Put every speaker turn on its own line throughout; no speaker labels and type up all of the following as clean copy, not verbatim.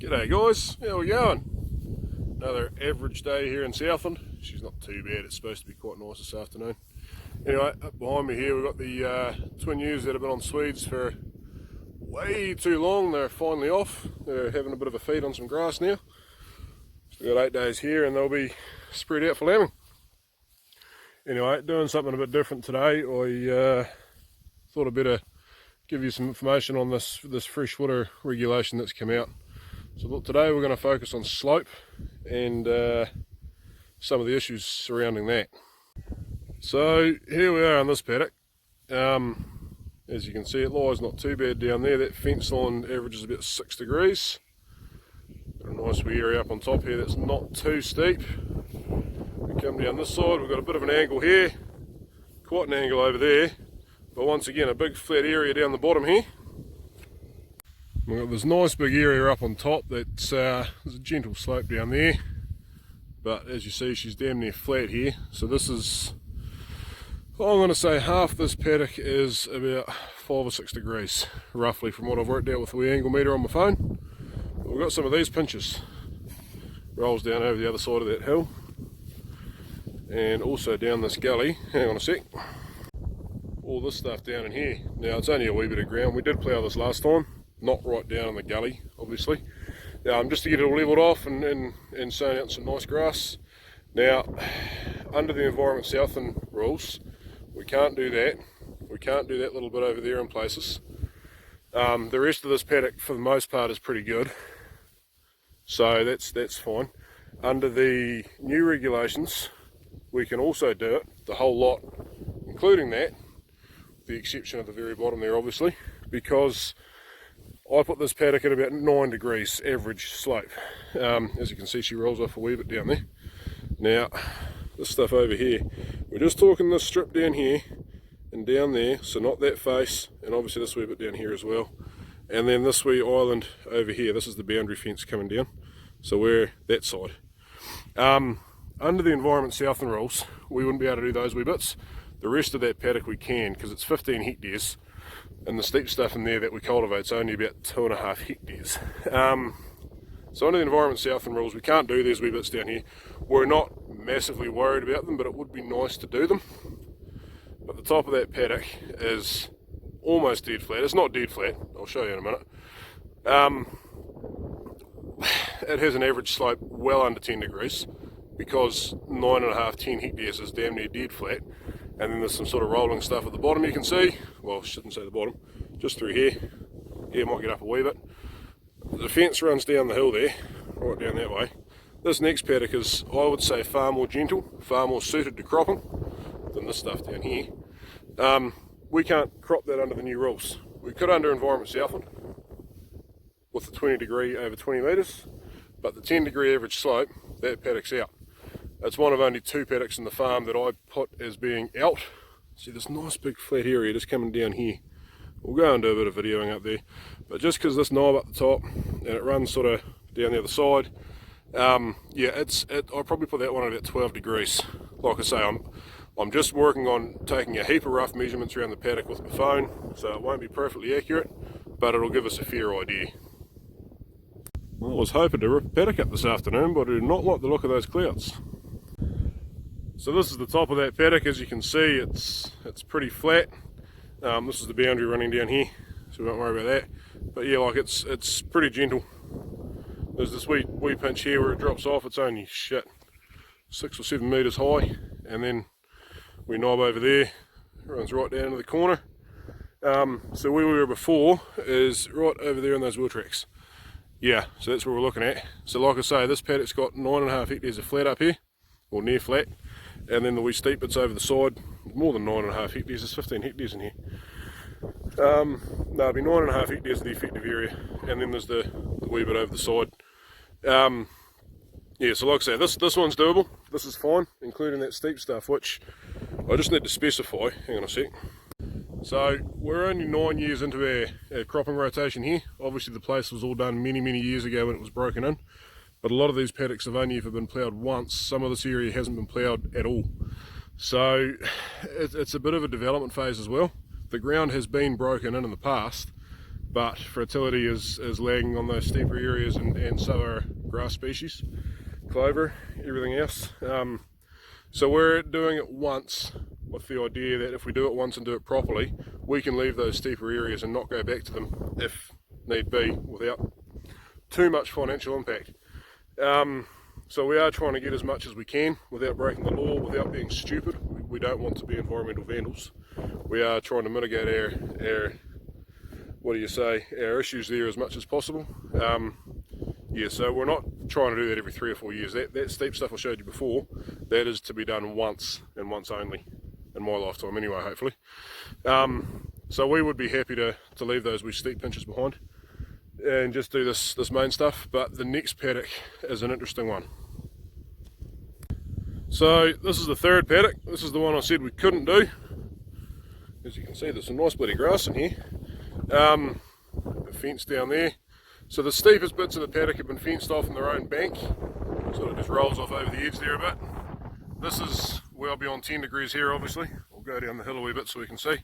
G'day guys, how we going? Another average day here in Southland. She's not too bad, it's supposed to be quite nice this afternoon. Anyway, up behind me here we've got the twin ewes that have been on Swedes for way too long. They're finally off. They're having a bit of a feed on some grass now. We've got 8 days here and they'll be spread out for lambing. Anyway, doing something a bit different today. I thought I'd better give you some information on this freshwater regulation that's come out. So look, today we're going to focus on slope and some of the issues surrounding that. So here we are on this paddock. As you can see, it lies not too bad down there. That fence line averages about 6 degrees. Got a nice wee area up on top here that's not too steep. We come down this side, we've got a bit of an angle here, quite an angle over there, but once again a big flat area down the bottom here. We've got this nice big area up on top that's there's a gentle slope down there, but as you see she's damn near flat here. So this is, I'm going to say half this paddock is about 5 or 6 degrees roughly from what I've worked out with the wee angle meter on my phone. But we've got some of these pinches, rolls down over the other side of that hill and also down this gully. Hang on a sec. All this stuff down in here, now it's only a wee bit of ground. We did plough this last time, not right down in the gully obviously, just to get it all levelled off and sown out some nice grass. Now under the Environment Southland rules we can't do that. We can't do that little bit over there in places. The rest of this paddock for the most part is pretty good, so that's fine. Under the new regulations we can also do it, the whole lot, including that, with the exception of the very bottom there obviously, because I put this paddock at about 9 degrees average slope. As you can see she rolls off a wee bit down there. Now this stuff over here, we're just talking this strip down here and down there, so not that face, and obviously this wee bit down here as well, and then this wee island over here. This is the boundary fence coming down, so we're that side. Under the Environment Southland rules we wouldn't be able to do those wee bits. The rest of that paddock we can, because it's 15 hectares and the steep stuff in there that we cultivate is only about 2.5 hectares. So under the Environment Southland rules we can't do these wee bits down here. We're not massively worried about them, but it would be nice to do them. But the top of that paddock is almost dead flat. It's not dead flat, I'll show you in a minute. It has an average slope well under 10 degrees, because 9.5, 10 hectares is damn near dead flat. And then there's some sort of rolling stuff at the bottom you can see. Well, I shouldn't say the bottom, just through here. Here might get up a wee bit. The fence runs down the hill there, right down that way. This next paddock is, I would say, far more gentle, far more suited to cropping than this stuff down here. We can't crop that under the new rules. We could under Environment Southland with the 20 degree over 20 metres, but the 10 degree average slope, that paddock's out. It's one of only 2 paddocks in the farm that I put as being out. See this nice big flat area just coming down here. We'll go and do a bit of videoing up there, but just because this knob up the top and it runs sort of down the other side, I'll probably put that one at about 12 degrees. Like I say, I'm just working on taking a heap of rough measurements around the paddock with my phone, so it won't be perfectly accurate, but it'll give us a fair idea. Well, I was hoping to rip a paddock up this afternoon, but I do not like the look of those clouds. So this is the top of that paddock. As you can see, it's pretty flat. This is the boundary running down here, so we won't worry about that. But yeah, like it's pretty gentle. There's this wee pinch here where it drops off. It's only 6 or 7 metres high, and then we knob over there. It runs right down to the corner. So where we were before is right over there on those wheel tracks. Yeah, so that's what we're looking at. So like I say, this paddock's got 9.5 hectares of flat up here, or near flat. And then the wee steep bits over the side, more than 9.5 hectares, there's 15 hectares in here. No, it'll be 9.5 hectares of the effective area, and then there's the wee bit over the side. Yeah, so like I say, this one's doable, this is fine, including that steep stuff, which I just need to specify. Hang on a sec. So we're only 9 years into our cropping rotation here. Obviously the place was all done many years ago when it was broken in. But a lot of these paddocks have only ever been ploughed once. Some of this area hasn't been ploughed at all. So it's a bit of a development phase as well. The ground has been broken in the past, but fertility is lagging on those steeper areas, and so are grass species, clover, everything else. So we're doing it once with the idea that if we do it once and do it properly, we can leave those steeper areas and not go back to them if need be without too much financial impact. So we are trying to get as much as we can without breaking the law, without being stupid. We don't want to be environmental vandals. We are trying to mitigate our our issues there as much as possible. Yeah, so we're not trying to do that every 3 or 4 years. That steep stuff I showed you before, that is to be done once and once only in my lifetime anyway, hopefully. So we would be happy to leave those wee steep pinches behind and just do this main stuff, but the next paddock is an interesting one. So this is the third paddock. This is the one I said we couldn't do. As you can see, there's some nice bloody grass in here. The fence down there. So the steepest bits of the paddock have been fenced off in their own bank. Sort of just rolls off over the edge there a bit. This is well beyond 10 degrees here, obviously. We'll go down the hill a wee bit so we can see.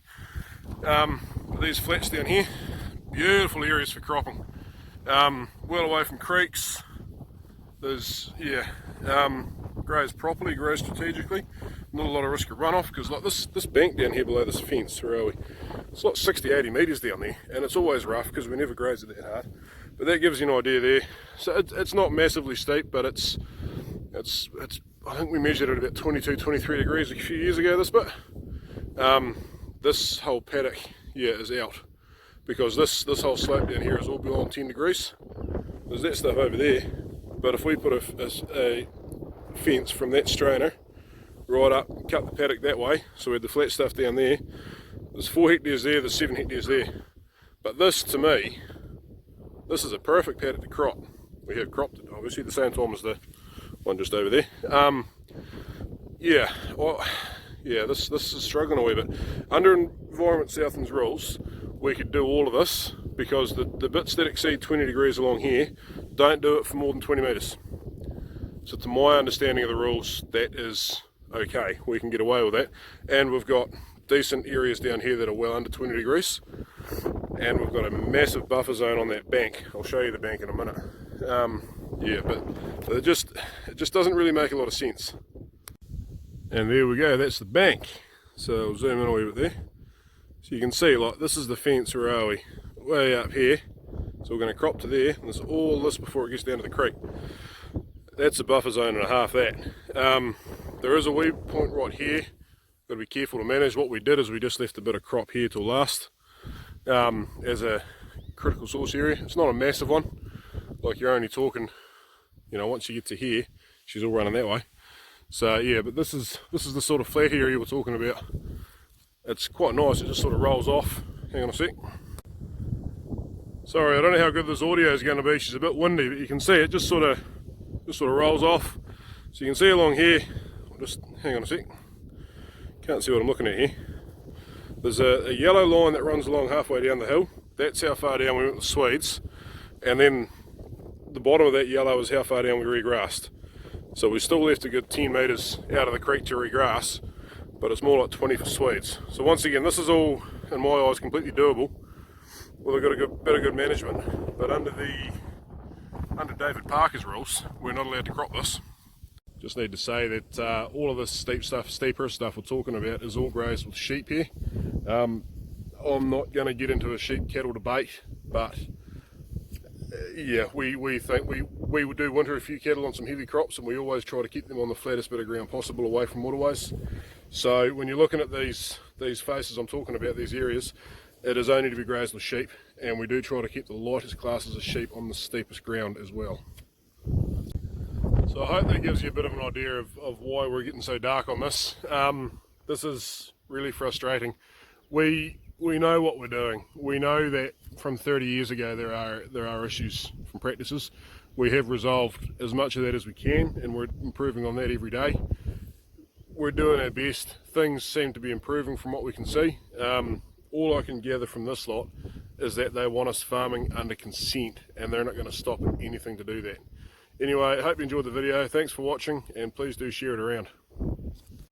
These flats down here, beautiful areas for cropping. Well away from creeks. There's, graze properly, graze strategically. Not a lot of risk of runoff, because like this bank down here below this fence, where are we? It's like 60-80 metres down there, and it's always rough because we never graze it that hard. But that gives you an idea there. So it's not massively steep, but it's I think we measured it about 22, 23 degrees a few years ago, this bit. This whole paddock, is out, because this whole slope down here is all beyond 10 degrees. There's that stuff over there, but if we put a fence from that strainer right up, cut the paddock that way, so we had the flat stuff down there, there's 4 hectares there, there's 7 hectares there. But this, to me, this is a perfect paddock to crop. We have cropped it obviously at the same time as the one just over there. This is struggling a wee bit. Under Environment Southland's rules, we could do all of this, because the bits that exceed 20 degrees along here don't do it for more than 20 metres. So to my understanding of the rules, that is okay, we can get away with that. And we've got decent areas down here that are well under 20 degrees, and we've got a massive buffer zone on that bank. I'll show you the bank in a minute. But it just doesn't really make a lot of sense. And there we go, that's the bank. So I'll zoom in a wee bit there. So you can see, like, this is the fence, where are we? Way up here. So we're going to crop to there, and there's all this before it gets down to the creek. That's a buffer zone and a half that. There is a wee point right here. Got to be careful to manage. What we did is we just left a bit of crop here till last, as a critical source area. It's not a massive one, like you're only talking, once you get to here, she's all running that way. So yeah, but this is the sort of flat area we're talking about. It's quite nice. It just sort of rolls off. Hang on a sec. Sorry, I don't know how good this audio is going to be. She's a bit windy, but you can see it just sort of rolls off. So you can see along here. Just hang on a sec. Can't see what I'm looking at here. There's a yellow line that runs along halfway down the hill. That's how far down we went with the Swedes. And then the bottom of that yellow is how far down we regrassed. So we still left a good 10 metres out of the creek to regrass, but it's more like 20 for Swedes. So once again, this is all, in my eyes, completely doable. Well, they've got a bit of good management, but under David Parker's rules, we're not allowed to crop this. Just need to say that all of this steeper stuff we're talking about is all grazed with sheep here. I'm not going to get into a sheep cattle debate, but we think we would do winter a few cattle on some heavy crops, and we always try to keep them on the flattest bit of ground possible, away from waterways. So when you're looking at these faces I'm talking about, these areas, it is only to be grazed with sheep, and we do try to keep the lightest classes of sheep on the steepest ground as well. So I hope that gives you a bit of an idea of why we're getting so dark on this. This is really frustrating. We know what we're doing. We know that from 30 years ago there are issues from practices. We have resolved as much of that as we can, and we're improving on that every day. We're doing our best. Things seem to be improving from what we can see. All I can gather from this lot is that they want us farming under consent, and they're not going to stop at anything to do that. Anyway, I hope you enjoyed the video. Thanks for watching, and please do share it around.